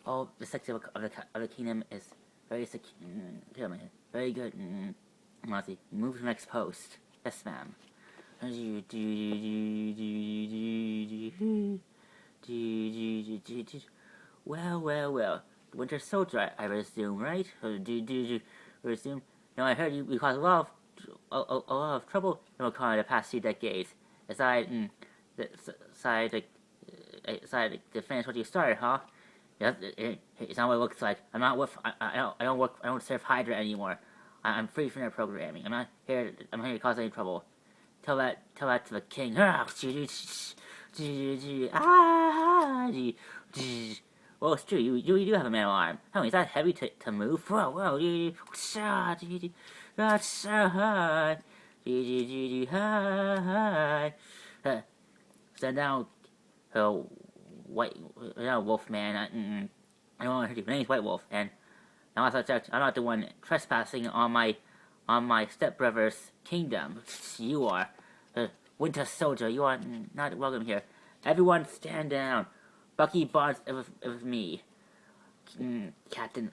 All the sector of the kingdom is very secure. Very good. Honestly, move to the next post. Yes, ma'am. Well. Winter Soldier, I resume, right? Resume? No, I heard you caused a lot of trouble in Wakanda the past 2 decades. Decided to finish what you started, huh? Yeah, it's not what it looks like. I'm not with. I don't work. I don't serve Hydra anymore. I'm free from their programming. I'm not here. I'm here to cause any trouble. Tell that to the king. Well, it's true. You do have a metal arm. Oh, is that heavy to move? Whoa. So now, Wolfman. I don't want to hurt you. My name's White Wolf, and I'm not the one trespassing on my stepbrother's kingdom. You are. Winter Soldier, you are not welcome here. Everyone stand down. Bucky Barnes with me. Captain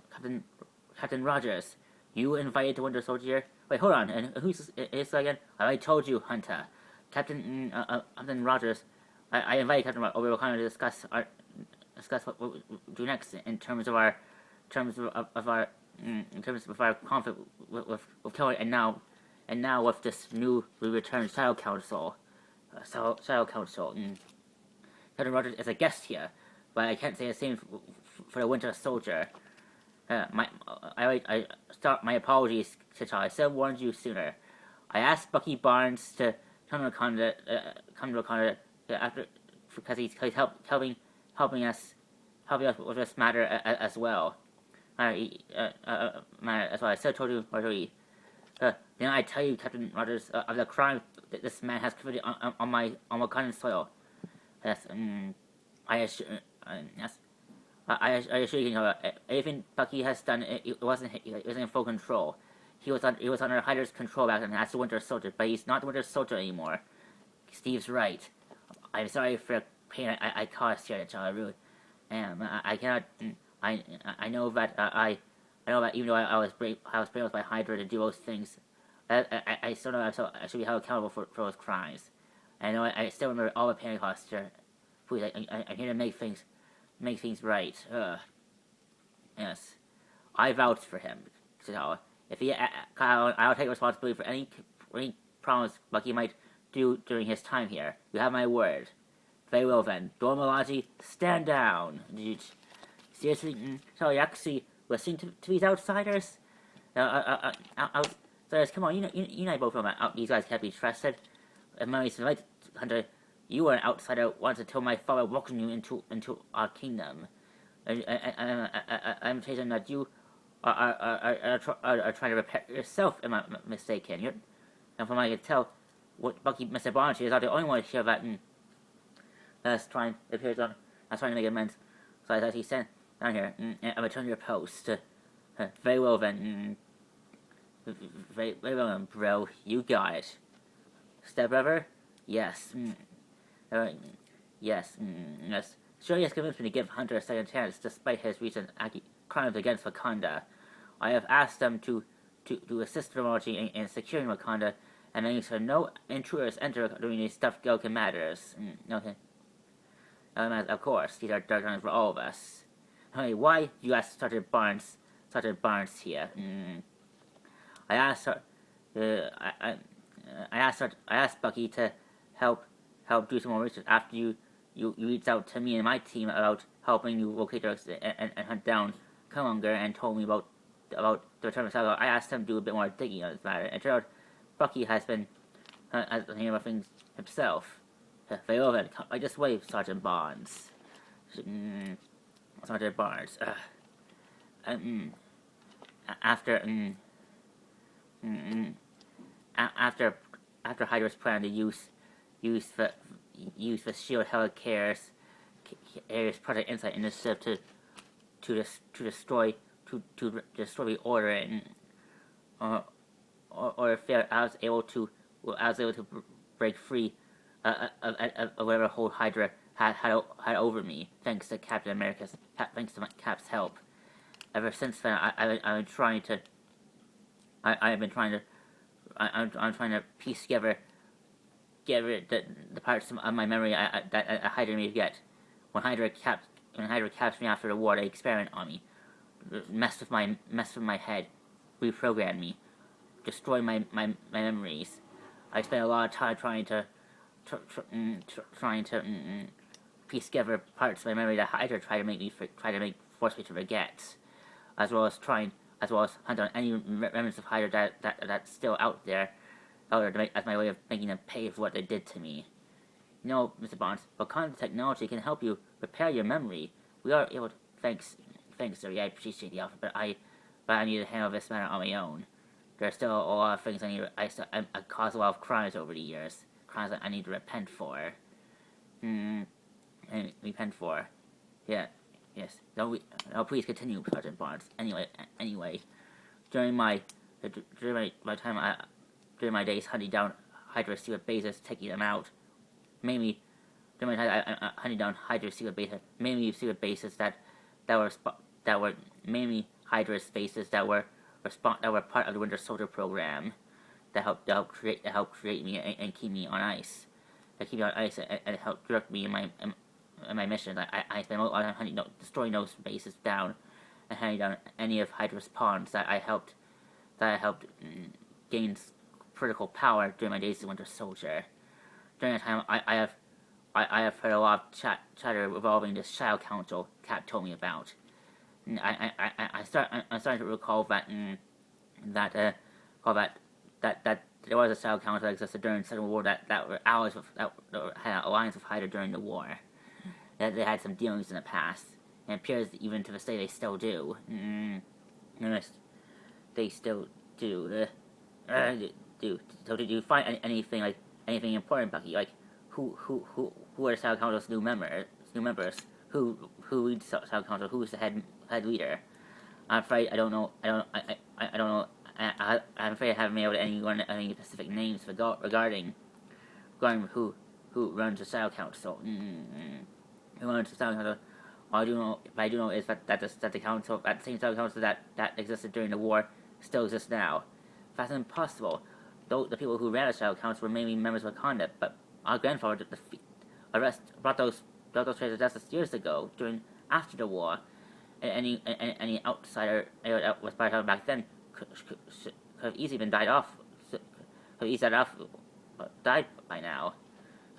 Rogers, you invited the Winter Soldier here? Wait, hold on. And who's this again? I already told you, Hunter. Captain Rogers. I invited Captain Rogers over to discuss what we'll do next in terms of our conflict with Kelly, and now with this newly returned Shadow Council. Captain Rogers is a guest here, but I can't say the same for the Winter Soldier. My apologies, T'Challa. I should have warned you sooner. I asked Bucky Barnes to come to Wakanda after because he's helping us with this matter as well. That's why I still told you already. Then I tell you, Captain Rogers, of the crime that this man has committed on Wakandan soil. Yes, I assure you, everything Bucky has done, it wasn't in full control. He was under Hydra's control back then as the Winter Soldier, but he's not the Winter Soldier anymore. Steve's right. I'm sorry for the pain I caused here, T'Challa. I cannot. I know that even though I was brainwashed by Hydra to do those things, I still know I should be held accountable for those crimes. I know I still remember all the pain I caused here. Please, I'm here to make things right. Yes, I vouched for him. So if I'll take responsibility for any problems Bucky might do during his time here. You have my word. Very well then. Dora Milaje, stand down. Seriously, so you actually listening to these outsiders? Outsiders, come on, you know I both know that these guys can't be trusted. Memories right, Hunter, you were an outsider once until my father welcomed you into our kingdom. I'm saying that you are trying to repair yourself. Am I mistaken? And from what I can tell, what Mr. Barnes is not the only one to hear that. That's trying to make amends. So as he said down here, I return your post. Very well then. Very well then, bro. You got it. Stepbrother? Yes. Yes. Sure, he has convinced me to give Hunter a second chance despite his recent crimes against Wakanda. I have asked them to assist Romochi in securing Wakanda and making sure no intruders enter during these stuff Goku matters. Okay. Of course, these are dark times for all of us. Hey, why you ask Sergeant Barnes here? I asked Bucky to help do some more research after you reached out to me and my team about helping you locate and hunt down Killmonger and told me about the return of Saga. I asked him to do a bit more digging on this matter, and it turned out Bucky has been thinking about things himself. Very well then, I just waved Sergeant Barnes. Sergeant Barnes. After Hydra's plan to use the Shield Helicarriers Project Insight Initiative to destroy the Order or fail, I was able to break free of whatever hold Hydra had over me, thanks to thanks to Cap's help. Ever since then, I've been trying to, I've been trying to, I'm trying to piece together the parts of my memory that Hydra may get. When Hydra caps me after the war, they experiment on me, mess with my head, reprogram me, destroy my memories. I spent a lot of time trying to piece together parts of my memory that Hydra tried to force me to forget, as well as hunt on any remnants of Hydra that's still out there as my way of making them pay for what they did to me. You know, Mr. Barnes, Wakanda technology can help you repair your memory. We are able to, thanks, sir. Yeah, I appreciate the offer, but I need to handle this matter on my own. There are still a lot of things I caused a lot of crimes over the years. Crimes that I need to repent for. And repent for. Yeah, yes. No, please continue, Sergeant Barnes. Anyway, during my days hunting down Hydra secret bases, taking them out, mainly during my time hunting down Hydra secret bases, mainly secret bases that were mainly Hydra bases that were part of the Winter Soldier program that helped create me and keep me on ice. And help direct me in my mission. I spent a lot of time destroying those bases down and hunting down any of Hydra's pawns that I helped gain critical power during my days as Winter Soldier. During that time, I have heard a lot of chatter revolving this Shadow Council Cap told me about. I'm starting to recall that there was a Shadow Council that existed during the Civil War that were allies that had an alliance with Hydra during the war. That they had some dealings in the past, and it appears even to this day they still do. They still do. So did you find anything important, Bucky? Like who are the Shadow Council's new members? Who leads the Shadow Council? Who's the head leader? I'm afraid I don't know. I don't know. I'm afraid I haven't been able to anyone any specific names regarding who runs the Shadow Council. Who runs the Shadow Council? All I do know is that the council, that same Shadow Council that existed during the war, still exists now. That's impossible. Though the people who ran the Shadow Council were mainly members of Wakanda, but our grandfather brought those traitors justice years ago, after the war. And any outsider was brought out back then could have easily been died by now.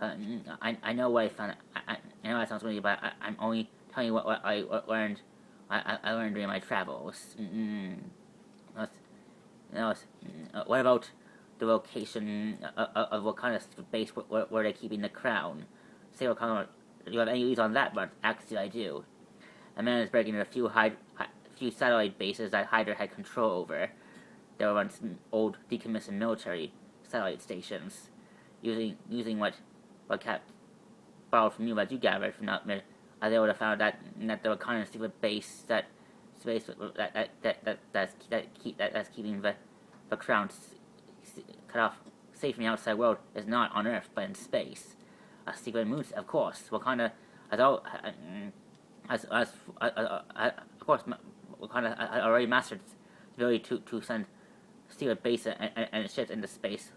I know what I found. I know that sounds weird, but I'm only telling you what I learned. I learned during my travels. What about the location of Wakanda's base where they're keeping the crown? Say Wakanda. Do you have any leads on that? But actually, I do. A man is breaking into a few satellite bases that Hydra had control over. They were once old, decommissioned military satellite stations, using what Cap borrowed from you, but you gathered from that. I was able to find that there were kind of secret base that's keeping the crown cut off, safe from the outside world, is not on Earth but in space. A secret moon, of course. Wakanda has all. Of course, Wakanda already mastered the ability to send secret base and ships into space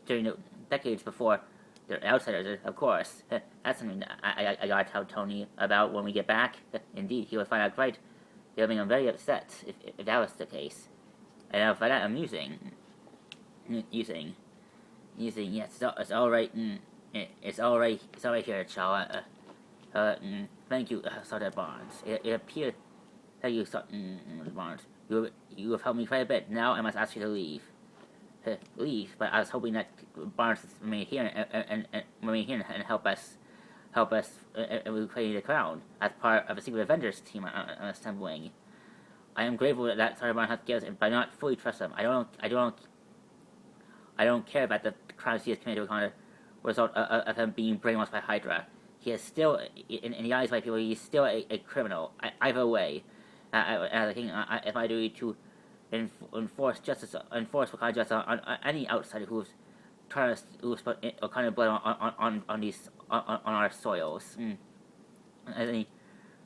during the decades before the outsiders. Of course, that's something I gotta tell Tony about when we get back. Indeed, he will find out right. He'll be very upset if that was the case, and I'll find that amusing. Yes, it's all right. It's all right here, Charles. Thank you, Sergeant Barnes. It appears that you, Barnes, you have helped me quite a bit. Now I must ask you to leave. Leave, but I was hoping that Barnes remain here and help us reclaim the crown as part of a secret Avengers team I'm assembling. I am grateful that Sergeant Barnes has given us, but I do not fully trust him. I don't care about the crimes he has committed to Wakanda, result of him being brainwashed by Hydra. He is still, in the eyes of my people, he is still a criminal. Either way, as a king, if I do to enforce Wakanda justice on any outsider who's trying to kind of blood on these on our soils. I think,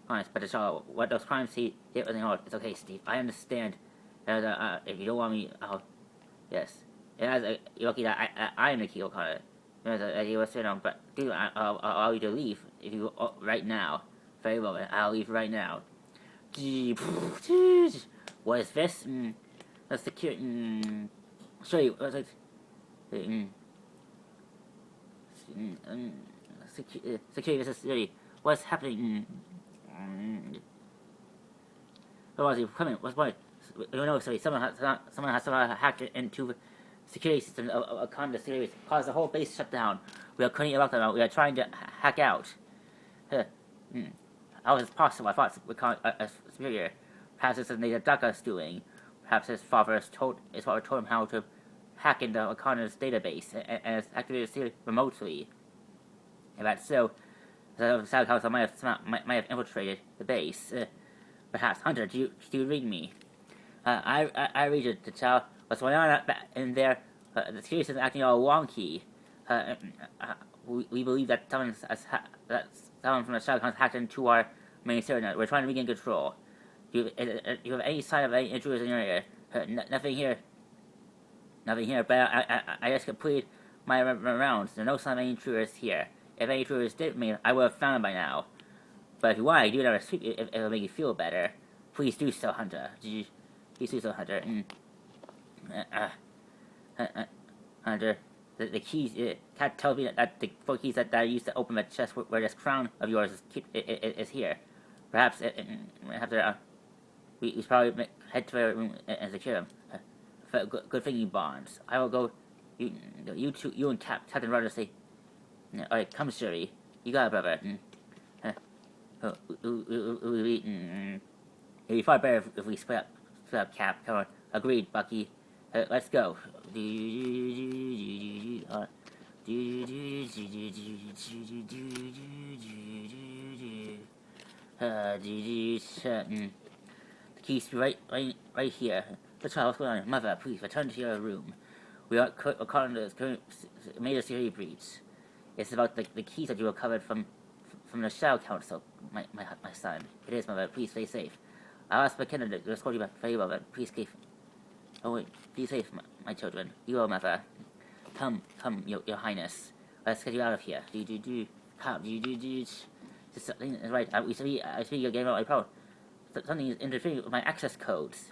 honest, but what those crimes he did was it's okay, Steve. I understand. If you don't want me, yes. It has lucky that I am the key kind of. He was saying, but dude, I'll allow you to leave if you right now. Very well, I'll leave right now. What is this? That's security. Show you. What's it? Security. This is security. What's happening? What was he? Come in. What's what? No, sorry. Someone has hacked into the security system of Conda series, caused the whole base shut down. We are currently about them. We are trying to hack out. How is this possible? I thought we called a superior. Perhaps it's something that Daka's doing. Perhaps his father told him how to hack into Wakanda's database and has activated the series remotely. If that's so, the South Council might have infiltrated the base. Perhaps, Hunter, do you read me? I read it to tell what's going on in there. The series is acting all wonky. We believe that someone from the Shadow Council hacked into our main server. We're trying to regain control. Do you have any sign of any intruders in your area? Nothing here. Nothing here, but I just completed my rounds. There's no sign of any intruders here. If any intruders did me, I would have found them by now. But if you want, I do another sweep if it'll make you feel better. Please do so, Hunter. Please do so, Hunter. Hunter, the keys. Cat tells me that the 4 keys that I used to open the chest where this crown of yours is here. Perhaps we should probably head to a room and secure them. Good thinking, Bonds. I will go. You and Captain Rogers say. Alright, come, Shuri. You got it, brother. It'd be far better if we split up, Cap. Come on. Agreed, Bucky. Let's go. The key's right here. Let's try what's going on. Mother, please return to your room. We are caught in the major security breach. It's about the keys that you recovered from the Shadow Council, my son. It is, Mother. Please stay safe. I'll ask McKenna to escort you back very well, but please keep. Oh wait, be safe, my children. You will, Mother. Come, your Highness. Let's get you out of here. Come, something is right. I speak again about my problem. Something is interfering with my access codes.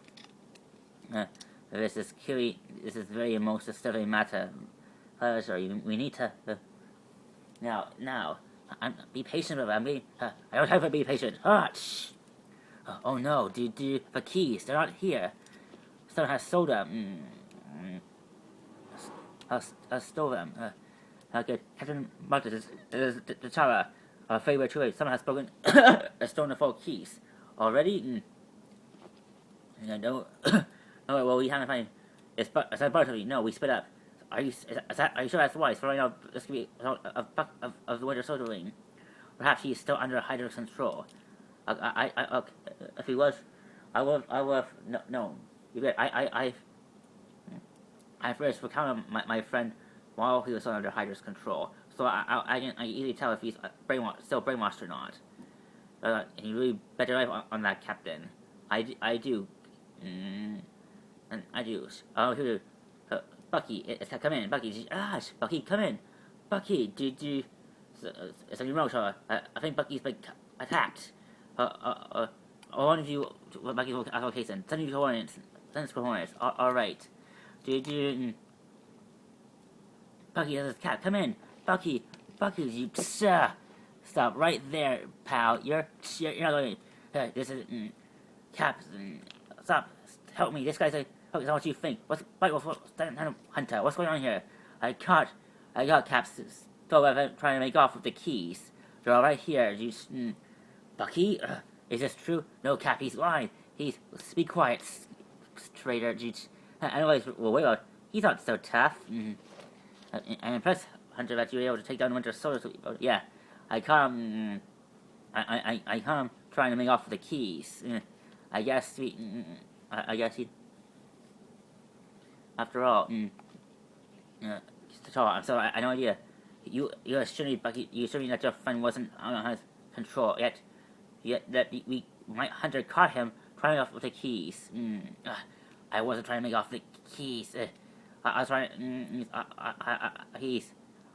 This is very most disturbing matter. Sorry, we need to. Now, be patient with it. I don't have to be patient. Oh no, the keys, they're not here. Someone has stole them. Stole them. Okay, Captain Marcus is the Tara. Our favorite trade. Someone has spoken. Stolen the 4 keys. Already? No. No, well, we haven't found. Is that Bartleby? No, we split up. Are you sure that's why? So right now, this could be of the Winter Soldier Wing. Perhaps he's still under Hydra's control. If he was, I would have no. You bet. I first recounted my friend while he was under Hydra's control, so I can easily tell if he's still brainwashed or not. And you really bet your life on that, Captain. I do. And I do. Oh, here. Bucky, come in. Bucky, Bucky, come in. Bucky, something wrong, Charlotte. I think Bucky's been attacked. One of you, Bucky's okay, then. Send you Hornets. Send for Hornets. Alright. Bucky, this is Cap. Come in. Bucky, you. Stop right there, pal. You're not going. This is Cap. Stop. Help me. This guy's like. That's what you think. Hunter, what's going on here? I caught Cap's trying to make off with the keys. They're all right here. Bucky? Is this true? No, Cap, he's lying. Be quiet, traitor. Anyways, well, wait on. He's not so tough. I'm impressed, Hunter, that you were able to take down Winter Soldier. Yeah, I caught him. I caught him trying to make off with the keys. I guess he. After all, I'm sorry, I no idea. You assured me, Bucky. You assured me that your friend wasn't under his control. Yet that my hunter caught him trying off with the keys. I wasn't trying to make off the keys. I was trying. Keys.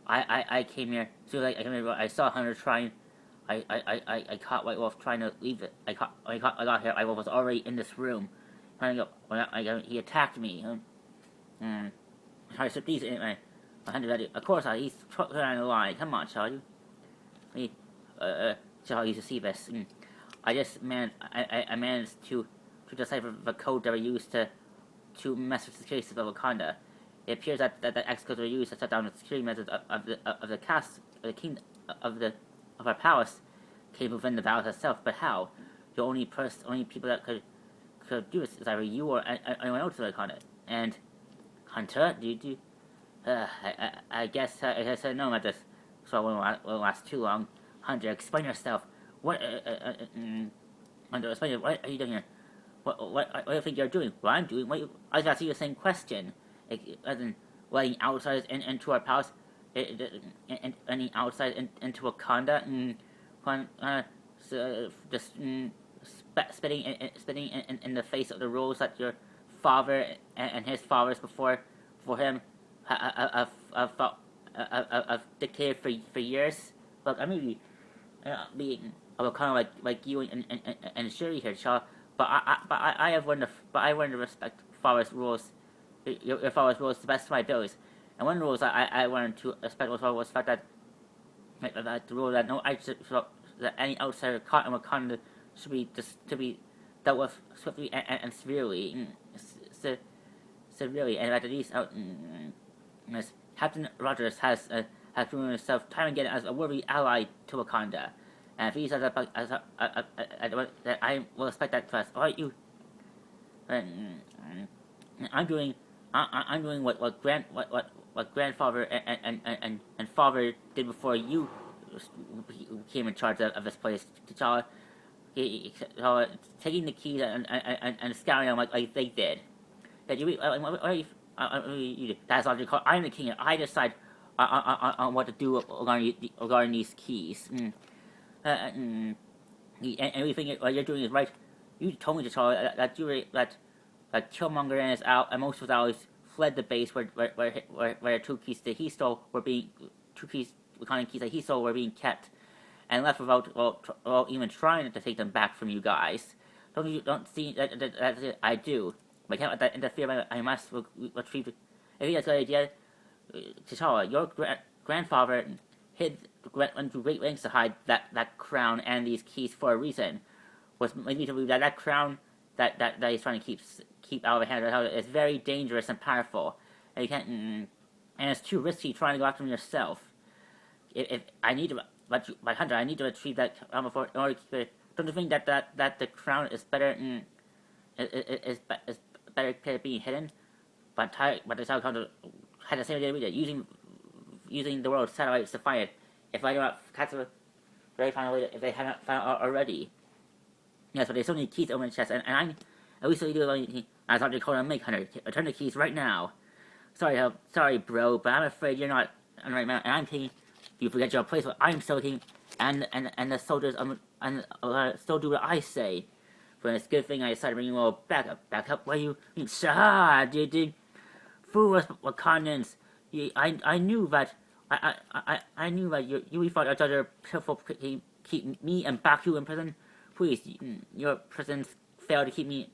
I came here. So like I came here. I saw Hunter trying. I caught White Wolf trying to leave it. I got here. White Wolf was already in this room. Trying to go. He attacked me. Trying to slip these in my Hunter. Of course, he's trying to lie. Come on, Charlie. Charlie, you see this. I just I managed to decipher the code that were used to mess with the security of Wakanda. It appears that the X codes were used to shut down the security methods of the cast of the king of our palace came within the palace itself. But how? The only people that could do this is either you or anyone else in Wakanda. And Hunter, I guess I said no about this, so it won't last too long. Hunter, explain yourself. What? Hunter, explain. What are you doing here? What do you think you're doing? What I'm doing? I was asking you the same question. As in letting outsiders into our palace, any outside into Wakanda, just spitting in the face of the rules that your father and his fathers before him have dictated for years. Look, I mean, being kind of like you and Shuri here, Shaw. But I have learned to respect father's rules. Your father's rules to the best of my abilities. And one of the rules I learned to respect was the fact that the rule that that any outsider caught in Wakanda should be to be dealt with swiftly and severely, and at least Captain Rogers has proven himself time and again as a worthy ally to Wakanda. And if he says that I will respect that trust. All right, you. I'm doing what grandfather and father did before you came in charge of this place. T'Challa, taking the keys and scouring them like they did. That that's all you call. I'm the king, and I decide on what to do regarding these keys. And everything what you're doing is right. You told me, T'Challa, that Killmonger and his most allies fled the base where two keys that he stole were being kept, and left without even trying to take them back from you guys. Don't see that I do. But I can't let that interfere. I must retrieve. If you guys got an idea, T'Challa, your grandfather went to great lengths to hide that crown and these keys for a reason. Was maybe to believe that crown that he's trying to keep out of the hand is very dangerous and powerful, and you can't. And it's too risky trying to go after him yourself. If I need to, like Hunter, I need to retrieve that crown before in order to keep it. Don't you think that the crown is better? Is better being hidden? But the South Counter had the same idea we did, using the world's satellites to find it. If I don't catch it, very finally, if they haven't found it already. Yes, but they still need keys to open the chest, and I'm at least I thought they called on make Hunter. Return the keys right now. Sorry, bro, but I'm afraid you're not on the right man, and I'm taking. You forget your place, but I'm still taking, and the soldiers still do what I say. But it's a good thing I decided to bring you all back up. Where you, dude, fool us Wakandans. I knew that. I knew that you thought each other pitiful. Keep me and Baku in prison. Please, your prisons failed to keep me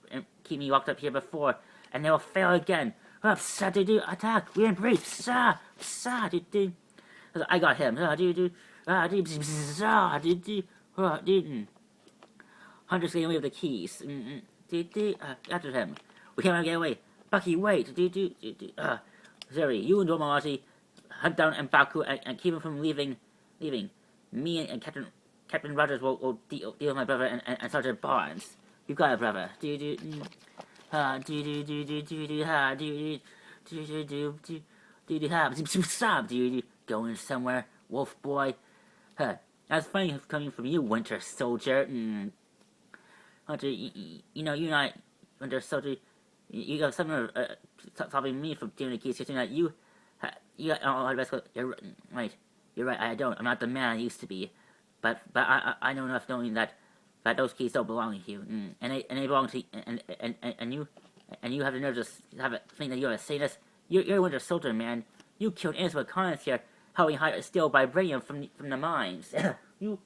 locked up here before, and they will fail again. Dude, attack! We're in breach. Dude. I got him. Dude. Hunter's getting away with the keys. After him. We can't get away. Bucky, wait. Zuri, you and Dormamati hunt down M'Baku and keep him from leaving. Me and Captain Rogers will deal with my brother and Sergeant Barnes. You got it, brother. Going somewhere, wolf boy. That's funny coming from you, Winter Soldier. Hunter, you're not Winter Soldier. You got something stopping me from doing the keys. You're saying that you You're right. You're right. I don't. I'm not the man I used to be. But I know enough knowing that those keys don't belong to you, and they belong to and you have the nerve to have a think that you're a sadist. You're a Winter Soldier, man. You killed innocent Wakandans here, helping steal vibranium from the mines. you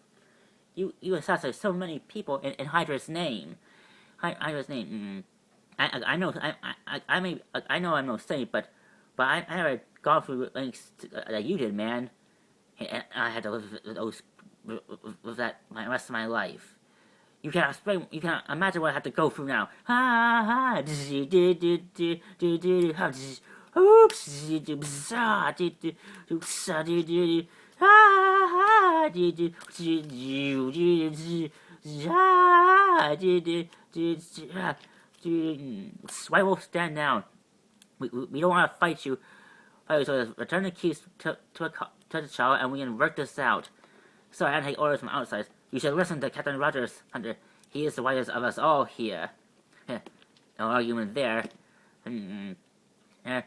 assassinated so many people in Hydra's name. Hydra's name. I know I'm no saint, but I never gone through lengths that you did, man. And I had to live with that my rest of my life. You cannot explain. You cannot imagine what I have to go through now. White Wolf, stand down. We don't want to fight you. So return the keys to the child, and we can work this out. Sorry, I take orders from outside. You should listen to Captain Rogers, Hunter. He is the wisest of us all here. No argument there. Don't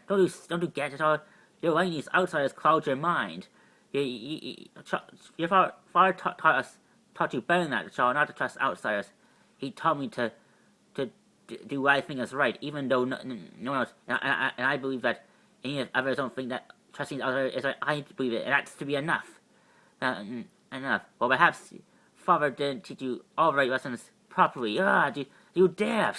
do gadget at all. You're letting these outsiders cloud your mind. Your father taught you better than that, child, not to trust outsiders. He taught me to do what I think is right, even though no one else. And I believe that any of others don't think that trusting outsiders is right. I believe it, and that's to be enough. Enough. Well, perhaps Father didn't teach you all the right lessons properly. You dare!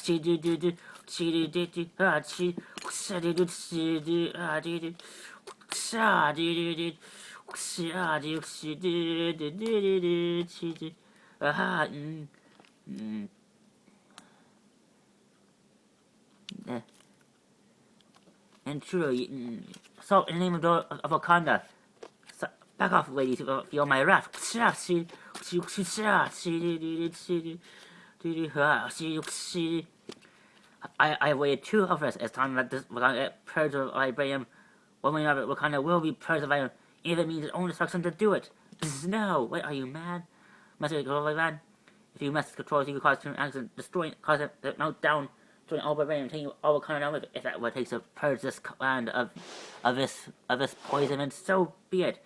And truly, so in the name of Wakanda, back off, ladies, feel my wrath. I waited 2 hours as time that this Wakanda purge of vibranium. One way or another, Wakanda will be purged of vibranium, if it means its own destruction to do it. No, what, are you mad? Master control like that? If you mess with controls, you can cause an accident, cause it to melt down, destroying all vibranium, taking all Wakanda down with it. If that's what it takes to purge this land of this poison, then so be it.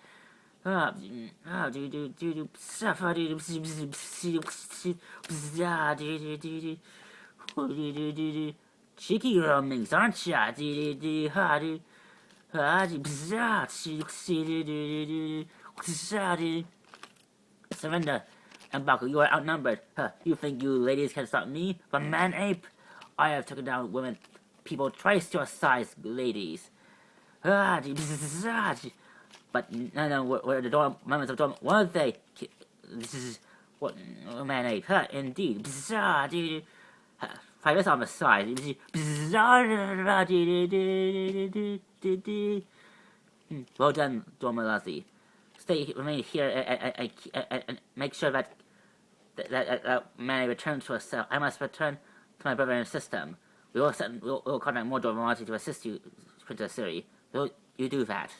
Cheeky girl minx, aren't ya? Surrender, M'Baku, you are outnumbered. You think you ladies can stop me? But man ape, I have taken down women, people twice your size, ladies. But no, where the moments of dormant, what are they? This is what man ape, indeed. Try this on the side. Well done, Dormalazi. Remain here and make sure that man returns to us. I must return to my brother and system. We'll contact more Dormalazi to assist you, Princess Siri. You do that.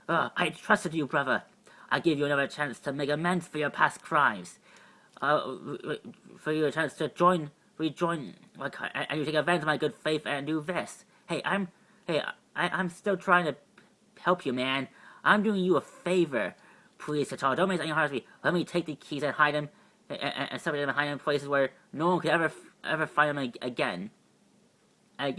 I trusted you, brother. I give you another chance to make amends for your past crimes. For you a chance to rejoin, and you take advantage of my good faith and do this. I'm still trying to help you, man. I'm doing you a favor. Please, T'Challa, don't make any hard to me. Let me take the keys and hide them, and separate them and hide them in places where no one could ever find them again. I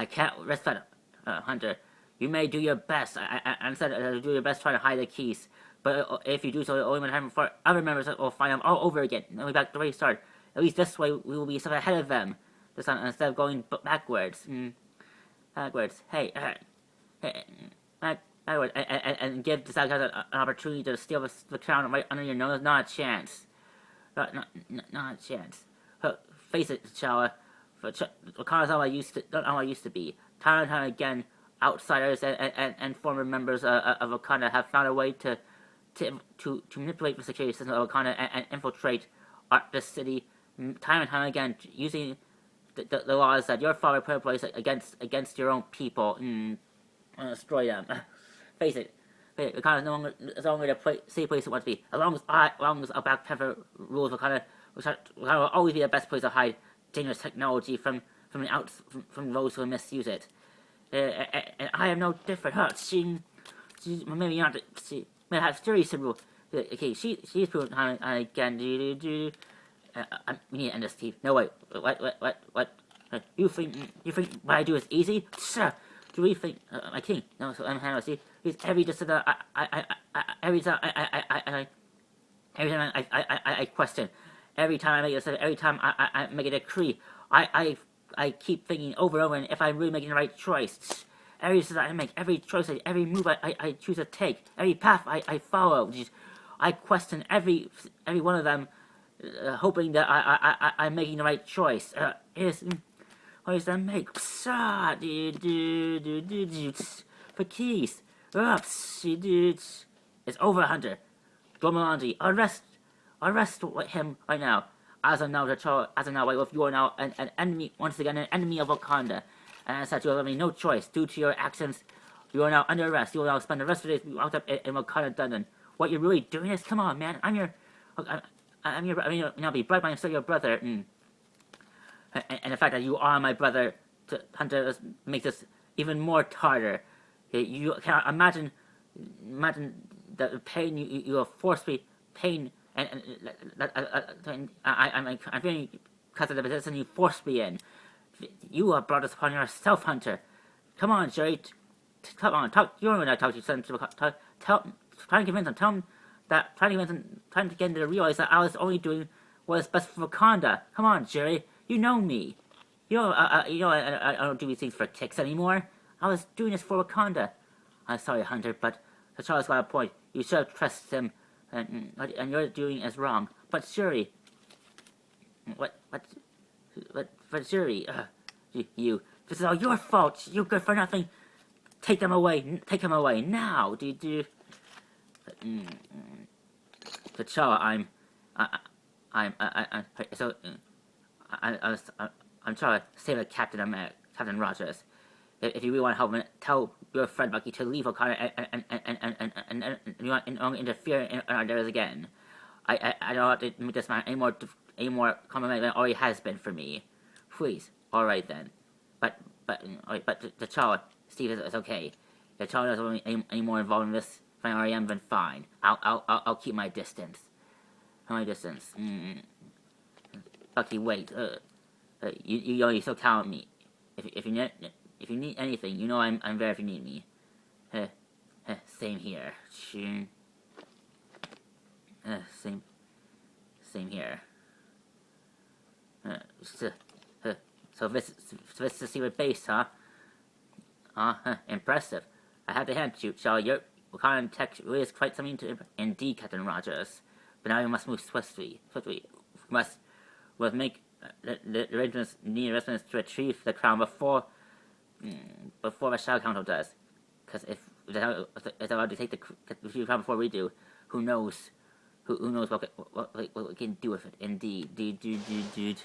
can't risk that, Hunter. You may do your best. I said do your best trying to hide the keys. But if you do so, only time for other members will find them all over again. And we back to where we started. At least this way, we will be somewhat ahead of them. This time, instead of going backwards. Backwards. Backwards. And give this outcast an opportunity to steal the crown right under your nose. Not a chance. Not a chance. Face it, T'Challa. Wakanda's not what I used to be. Time and time again, outsiders and former members of Wakanda have found a way to manipulate the security system of Wakanda and infiltrate the city time and time again, using the laws that your father put in place against your own people and destroy them. Face it, Wakanda is no longer the safe place it wants to be. As long as our Black Panther rules, Wakanda will always be the best place to hide dangerous technology from those who misuse it. And I am no different. Huh? Maybe not. She may have serious rule. Okay, she's proven how again. We need to end this, Steve. No wait. What? You think what I do is easy? Sure. Do we think my king? No. So I'm handling. See, every just every time I question, every time I make a decision, every time I make a decree, I keep thinking over and over, and if I'm really making the right choice. Every decision I make, every choice, every move I choose to take, every path I follow, I question every one of them, hoping that I'm making the right choice. What does that make? For keys. It's over, Hunter. Dormalandi, arrest him right now. As of now, you are now an enemy, once again, an enemy of Wakanda. And as such, you have no choice. Due to your actions, you are now under arrest. You will now spend the rest of the day locked up in Wakanda Dungeon. What you're really doing is, come on, man. I'm not be bribed, but I'm still your brother. And the fact that you are my brother, Hunter, makes this even more harder. You cannot imagine the pain you have forced me, pain, and I'm feeling because of the position you forced me in. You have brought this upon yourself, Hunter. Come on, Jerry. Come on, talk. You're going to talk to your son. Try to convince him. Tell him that. Try to get him to realize that I was only doing what is best for Wakanda. Come on, Jerry. You know me. I don't do these things for kicks anymore. I was doing this for Wakanda. I'm sorry, Hunter, but T'Challa's got a point. You should have trusted him, and you're doing is wrong. But Shuri, but Shuri, you. This is all your fault. You're good for nothing. Take them away. Take him away now. T'Challa, I'm trying to save Captain Rogers. If you really want to help him, tell your friend Bucky to leave Wakanda and interfere in our endeavors again. I don't have to make this man any more complimentary than it already has been for me. Please. All right then. But T'Challa, Steve is okay. If T'Challa doesn't want any more involved in this than I already am, then fine. I'll keep my distance. Bucky, wait. You still count on me. If you need anything, you know I'm there if you need me. Same here. Same here. So this is the secret base, huh? Impressive. I have to hand it to you, Charlie. Your Wakanda tech really is quite something to indeed, Captain Rogers. But now we must move swiftly. We must make the arrangements to retrieve the crown before the Shadow Council does. Because if they're allowed to take the crown before we do, who knows? Who knows what we can do with it? Indeed, dude.